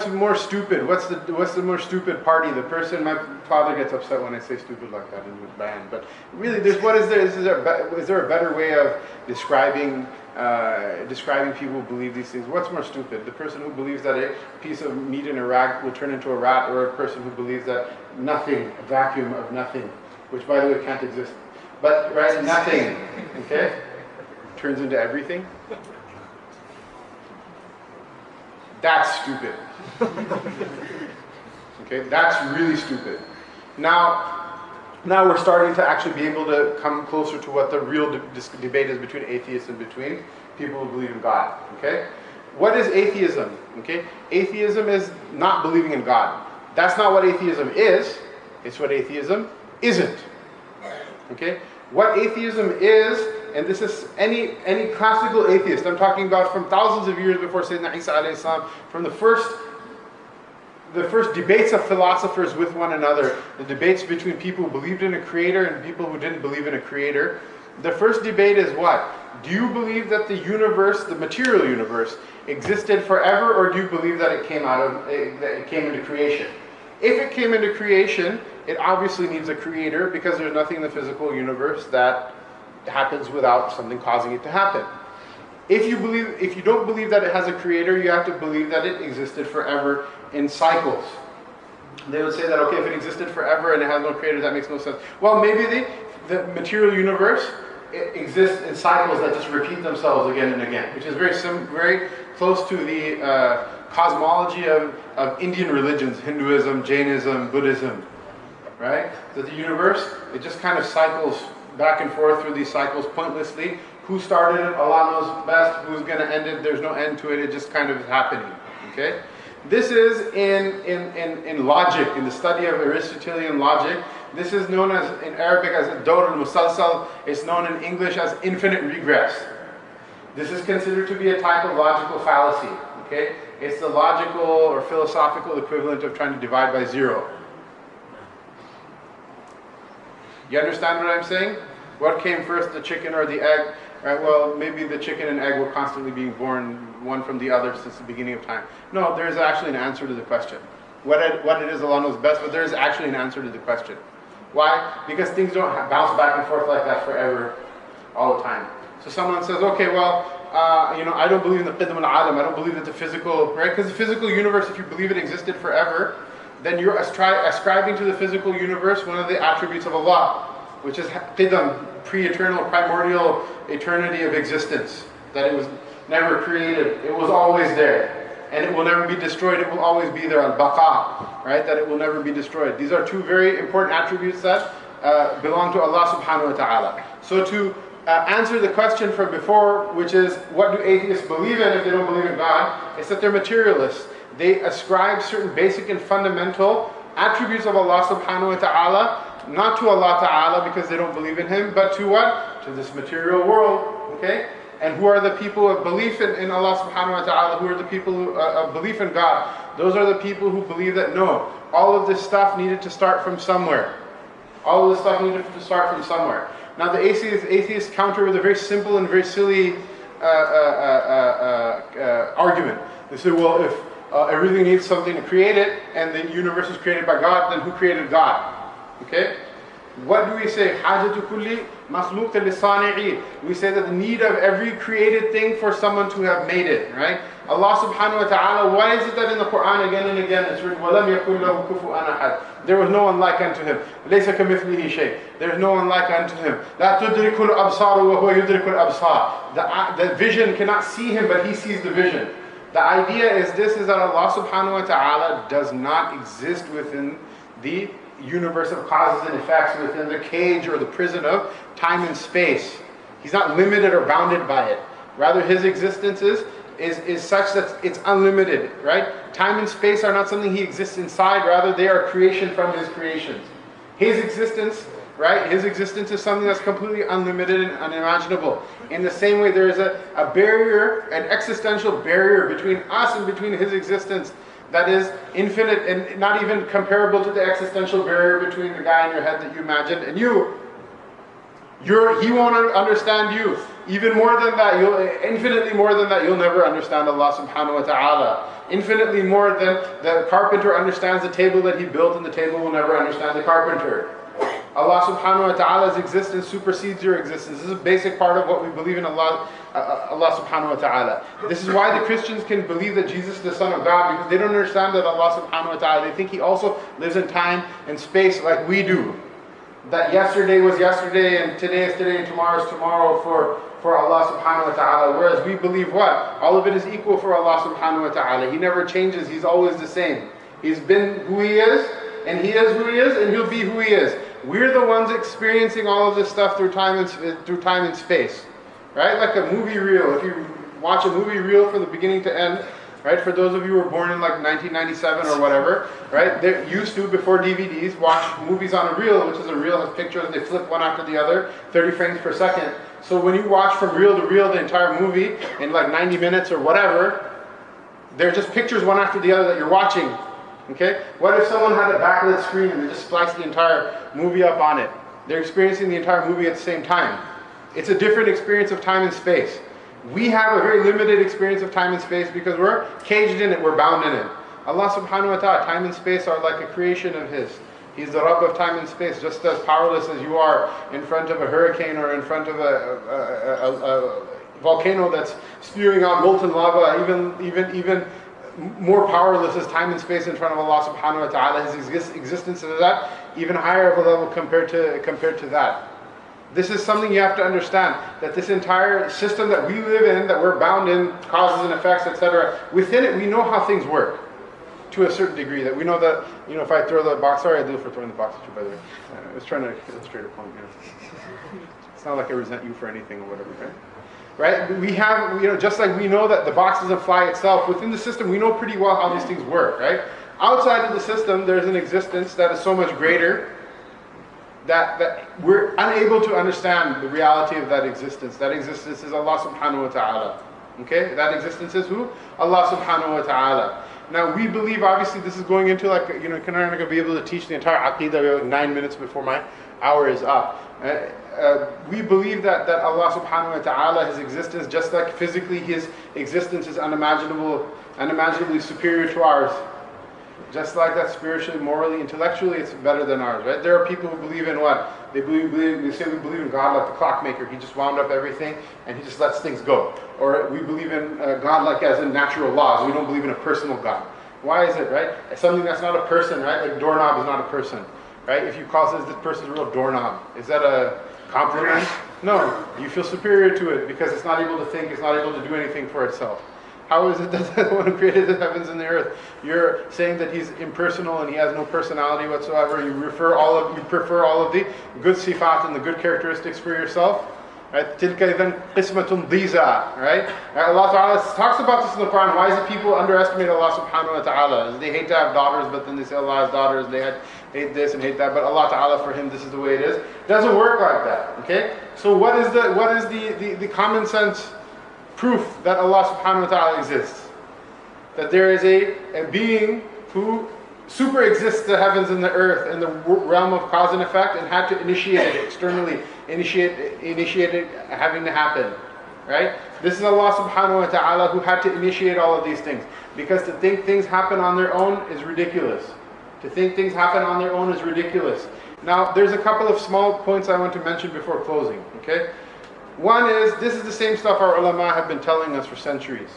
more stupid? What's the more stupid party? The person, my father gets upset when I say stupid like that in the band. But really, is there a better way of describing people who believe these things? What's more stupid? The person who believes that a piece of meat in a rag will turn into a rat, or a person who believes that nothing, a vacuum of nothing, which by the way can't exist, but right, nothing, okay, turns into everything? That's stupid. Okay, that's really stupid. Now we're starting to actually be able to come closer to what the real debate is between atheists and between people who believe in God. Okay, what is atheism? Okay, atheism is not believing in God. That's not what atheism is. It's what atheism isn't. Okay, what atheism is, and this is any classical atheist, I'm talking about from thousands of years before Sayyidina Isa alayhi salam, from the first debates of philosophers with one another, the debates between people who believed in a creator and people who didn't believe in a creator. The first debate is what? Do you believe that the universe, the material universe, existed forever, or do you believe that it came into creation? If it came into creation, it obviously needs a creator, because there's nothing in the physical universe that happens without something causing it to happen. If you don't believe that it has a creator, you have to believe that it existed forever in cycles. They would say that, okay, if it existed forever and it has no creator, that makes no sense. Well, maybe the material universe exists in cycles that just repeat themselves again and again, which is very close to the cosmology of Indian religions, Hinduism, Jainism, Buddhism, right? That the universe, it just kind of cycles back and forth through these cycles pointlessly. Who started it? Allah knows best. Who's going to end it? There's no end to it. It just kind of is happening. Okay? This is in logic, in the study of Aristotelian logic. This is known as, in Arabic, as Dawr al-Musalsal. It's known in English as infinite regress. This is considered to be a type of logical fallacy. Okay? It's the logical or philosophical equivalent of trying to divide by zero. You understand what I'm saying? What came first, the chicken or the egg? Right, well, maybe the chicken and egg were constantly being born one from the other since the beginning of time. No, there is actually an answer to the question. What it is, Allah knows best, but there is actually an answer to the question. Why? Because things don't bounce back and forth like that forever, all the time. So someone says, okay, well, I don't believe in the qidm al-alam. I don't believe that the physical, right? Because the physical universe, if you believe it existed forever, then you're ascribing to the physical universe one of the attributes of Allah, which is qidam, pre-eternal, primordial eternity of existence. That it was never created, it was always there. And it will never be destroyed, it will always be there, al-baqa, right? That it will never be destroyed. These are two very important attributes that belong to Allah subhanahu wa ta'ala. So to answer the question from before, which is, what do atheists believe in if they don't believe in God? It's that they're materialists. They ascribe certain basic and fundamental attributes of Allah subhanahu wa ta'ala, not to Allah Ta'ala because they don't believe in Him, but to what? To this material world, okay? And who are the people of belief in Allah Subhanahu wa Ta'ala? Who are the people of belief in God? Those are the people who believe that no, all of this stuff needed to start from somewhere. All of this stuff needed to start from somewhere. Now the atheists counter with a very simple and very silly argument. They say, well, if everything needs something to create it, and the universe was created by God, then who created God? Okay? What do we say? Hajatu kulli makhluq li-sani'i. We say that the need of every created thing for someone to have made it, right? Allah subhanahu wa ta'ala, why is it that in the Quran again and again it's written, وَلَمْ يَكُنْ لَهُ كُفُوًا أَحَدٌ? There was no one like unto Him. لَيْسَ كَمِثْلِهِ شَيْءٌ. There is no one like unto Him. لَا تُدْرِكُ الْأَبْصَارُ وَهُوَ يُدْرِكُ الْأَبْصَارِ. The vision cannot see Him, but He sees the vision. The idea is that Allah subhanahu wa ta'ala does not exist within the universe of causes and effects, within the cage or the prison of time and space. He's not limited or bounded by it. Rather, His existence is such that it's unlimited, right? Time and space are not something He exists inside, rather they are creation from His creations. His existence, right? His existence is something that's completely unlimited and unimaginable. In the same way, there is a barrier, an existential barrier between us and between His existence that is infinite and not even comparable to the existential barrier between the guy in your head that you imagined and you. He won't understand you. Even more than that, infinitely more than that, you'll never understand Allah subhanahu wa ta'ala. Infinitely more than the carpenter understands the table that he built, and the table will never understand the carpenter. Allah subhanahu wa ta'ala's existence supersedes your existence. This is a basic part of what we believe in Allah subhanahu wa ta'ala. This is why the Christians can believe that Jesus is the Son of God, because they don't understand that Allah subhanahu wa ta'ala, they think He also lives in time and space like we do. That yesterday was yesterday, and today is today, and tomorrow is tomorrow for Allah subhanahu wa ta'ala. Whereas we believe what? All of it is equal for Allah subhanahu wa ta'ala. He never changes, He's always the same. He's been who He is, and He is who He is, and He'll be who He is. We're the ones experiencing all of this stuff through time and space. Right? Like a movie reel. If you watch a movie reel from the beginning to end, right? For those of you who were born in like 1997 or whatever, right? They used to, before DVDs, watch movies on a reel, which is a reel has pictures and they flip one after the other, 30 frames per second. So when you watch from reel to reel the entire movie in like 90 minutes or whatever, they're just pictures one after the other that you're watching. Okay? What if someone had a backlit screen and they just spliced the entire movie up on it? They're experiencing the entire movie at the same time. It's a different experience of time and space. We have a very limited experience of time and space because we're caged in it, we're bound in it. Allah subhanahu wa ta'ala, time and space are like a creation of His. He's the Rabb of time and space, just as powerless as you are in front of a hurricane or in front of a volcano that's spewing out molten lava, even more powerless as time and space in front of Allah subhanahu wa ta'ala. His existence is that even higher of a level compared to that. This is something you have to understand, that this entire system that we live in, that we're bound in, causes and effects, etc., within it we know how things work to a certain degree. That we know that, if I throw the box, sorry I do for throwing the box at you, by the way. I was trying to illustrate a point here. It's not like I resent you for anything or whatever, right? Right? We have, just like we know that the box doesn't fly itself, within the system we know pretty well how these things work, right? Outside of the system there's an existence that is so much greater that we're unable to understand the reality of that existence. That existence is Allah subhanahu wa ta'ala. Okay? That existence is who? Allah subhanahu wa ta'ala. Now we believe, obviously this is going into like, you're not going to be able to teach the entire aqidah like 9 minutes before my hour is up. We believe that Allah subhanahu wa ta'ala, His existence, just like physically His existence is unimaginably superior to ours. Just like that, spiritually, morally, intellectually, it's better than ours, right? There are people who believe in what? They say we believe in God like the clockmaker. He just wound up everything and He just lets things go. Or we believe in God like as in natural laws. We don't believe in a personal God. Why is it, right? Something that's not a person, right? Like doorknob is not a person, right? If you call this person's a real doorknob, is that a compliment? No, you feel superior to it because it's not able to think, it's not able to do anything for itself. How is it that the one who created the heavens and the earth, you're saying that He's impersonal and He has no personality whatsoever? You prefer all of the good sifat and the good characteristics for yourself, right? Tilka idhan qismatun dhiza, right? Allah Ta'ala talks about this in the Quran. Why is it people underestimate Allah Subhanahu wa Ta'ala? They hate to have daughters, but then they say Allah has daughters. They hate this and hate that, but Allah Ta'ala, for Him, this is the way it is. It doesn't work like that. Okay? So what is the common sense proof that Allah subhanahu wa ta'ala exists? That there is a being who super exists the heavens and the earth in the realm of cause and effect and had to initiate it externally, initiate it having to happen. Right? This is Allah subhanahu wa ta'ala who had to initiate all of these things. Because to think things happen on their own is ridiculous. To think things happen on their own is ridiculous. Now, there's a couple of small points I want to mention before closing. Okay? One is, this is the same stuff our ulama have been telling us for centuries.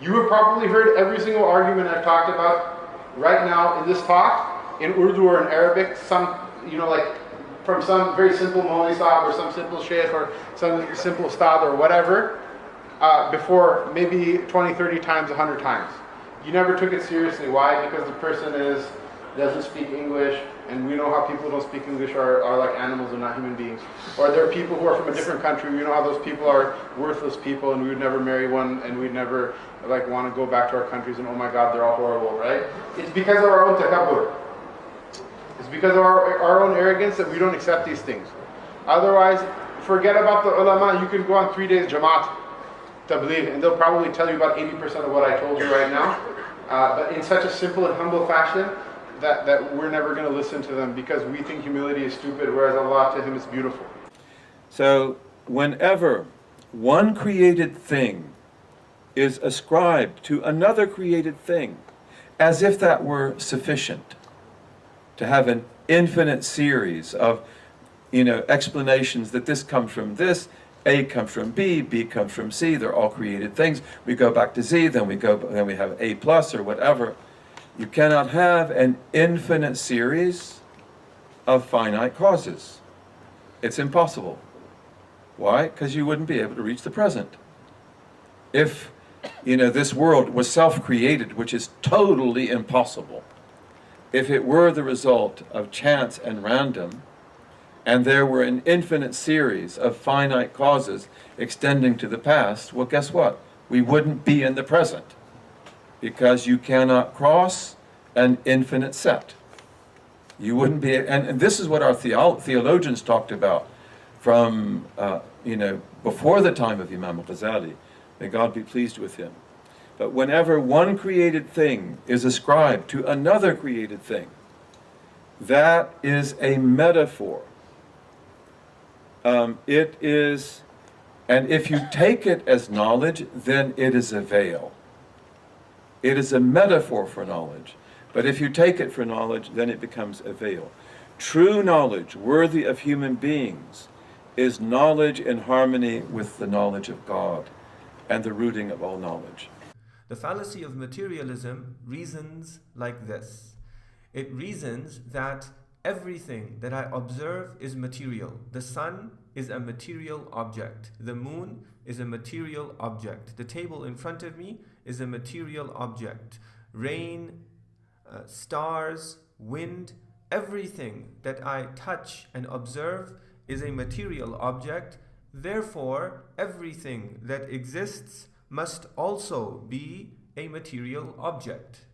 You have probably heard every single argument I've talked about right now in this talk, in Urdu or in Arabic, like from some very simple Mawli Sahib or some simple Sheikh or some simple Ustad or whatever, before maybe 20, 30 times, 100 times. You never took it seriously. Why? Because the person doesn't speak English, and we know how people who don't speak English are like animals and not human beings. Or there are people who are from a different country, we know how those people are worthless people and we would never marry one and we'd never want to go back to our countries and oh my God, they're all horrible, right? It's because of our own takabbur. It's because of our own arrogance that we don't accept these things. Otherwise, forget about the ulama. You can go on 3 days Jamaat, Tabligh, and they'll probably tell you about 80% of what I told you right now. But in such a simple and humble fashion, that we're never going to listen to them because we think humility is stupid, whereas Allah, to Him, is beautiful. So whenever one created thing is ascribed to another created thing, as if that were sufficient, to have an infinite series of explanations that this comes from this, A comes from B, B comes from C, they're all created things. We go back to Z, then we have A plus or whatever. You cannot have an infinite series of finite causes. It's impossible. Why? Because you wouldn't be able to reach the present. If this world was self-created, which is totally impossible, if it were the result of chance and random, and there were an infinite series of finite causes extending to the past, well, guess what? We wouldn't be in the present, because you cannot cross an infinite set. You wouldn't be, and this is what our theologians talked about from, before the time of Imam al-Ghazali. May God be pleased with him. But whenever one created thing is ascribed to another created thing, that is a metaphor. It is, and if you take it as knowledge, then it is a veil. It is a metaphor for knowledge. But if you take it for knowledge, then it becomes a veil. True knowledge, worthy of human beings, is knowledge in harmony with the knowledge of God and the rooting of all knowledge. The fallacy of materialism reasons like this. It reasons that everything that I observe is material. The sun is a material object. The moon is a material object. The table in front of me is a material object. Rain, stars, wind, everything that I touch and observe is a material object. Therefore, everything that exists must also be a material object.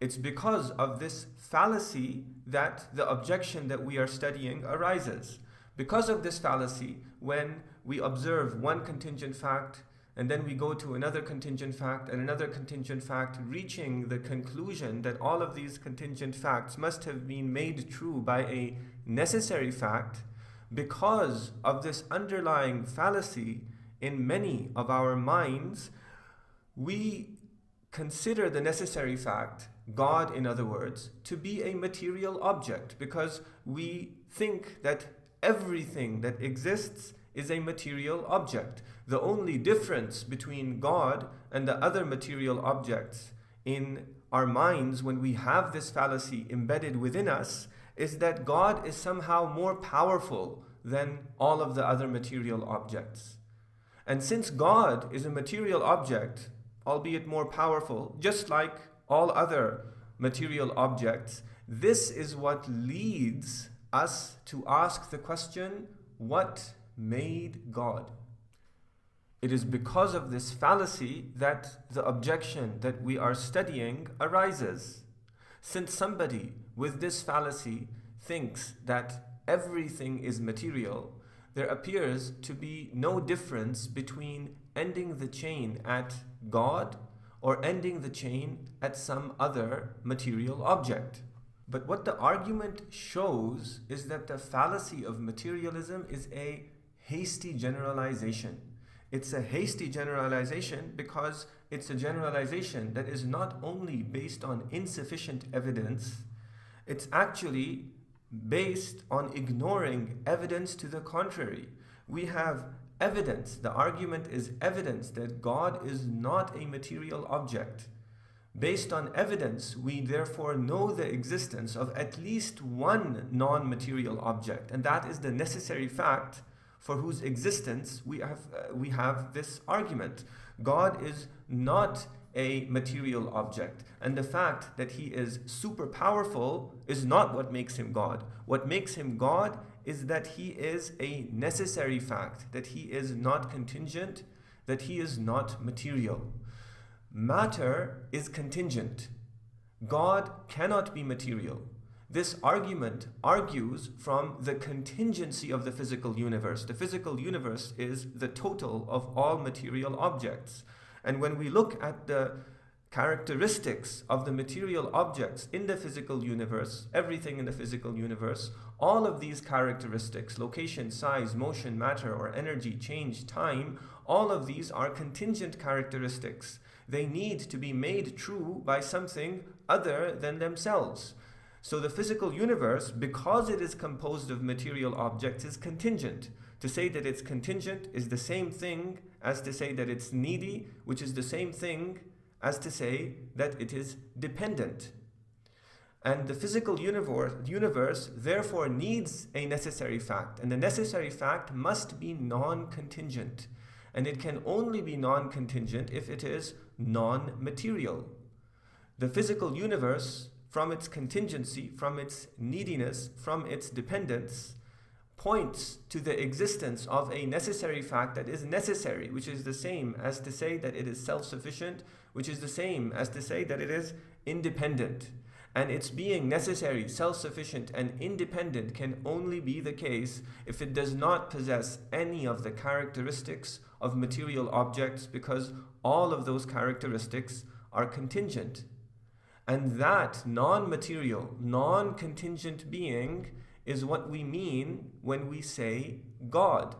It's because of this fallacy that the objection that we are studying arises. Because of this fallacy, when we observe one contingent fact, and then we go to another contingent fact and another contingent fact, reaching the conclusion that all of these contingent facts must have been made true by a necessary fact, because of this underlying fallacy in many of our minds, we consider the necessary fact, God in other words, to be a material object, because we think that everything that exists is a material object. The only difference between God and the other material objects in our minds when we have this fallacy embedded within us is that God is somehow more powerful than all of the other material objects. And since God is a material object, albeit more powerful, just like all other material objects, this is what leads us to ask the question, what made God? It is because of this fallacy that the objection that we are studying arises. Since somebody with this fallacy thinks that everything is material, there appears to be no difference between ending the chain at God or ending the chain at some other material object. But what the argument shows is that the fallacy of materialism is a hasty generalization. It's a hasty generalization because it's a generalization that is not only based on insufficient evidence, it's actually based on ignoring evidence to the contrary. We have evidence, the argument is evidence that God is not a material object. Based on evidence, we therefore know the existence of at least one non-material object, and that is the necessary fact for whose existence we have this argument. God is not a material object, and the fact that he is super powerful is not what makes him God. What makes him God is that he is a necessary fact, that he is not contingent, that he is not material. Matter is contingent. God cannot be material. This argument argues from the contingency of the physical universe. The physical universe is the total of all material objects. And when we look at the characteristics of the material objects in the physical universe, everything in the physical universe, all of these characteristics, location, size, motion, matter or energy, change, time, all of these are contingent characteristics. They need to be made true by something other than themselves. So the physical universe, because it is composed of material objects, is contingent. To say that it's contingent is the same thing as to say that it's needy, which is the same thing as to say that it is dependent. And the physical universe therefore needs a necessary fact, and the necessary fact must be non-contingent. And it can only be non-contingent if it is non-material. The physical universe, from its contingency, from its neediness, from its dependence, points to the existence of a necessary fact that is necessary, which is the same as to say that it is self-sufficient, which is the same as to say that it is independent. And its being necessary, self-sufficient, and independent can only be the case if it does not possess any of the characteristics of material objects, because all of those characteristics are contingent. And that non-material, non-contingent being is what we mean when we say God.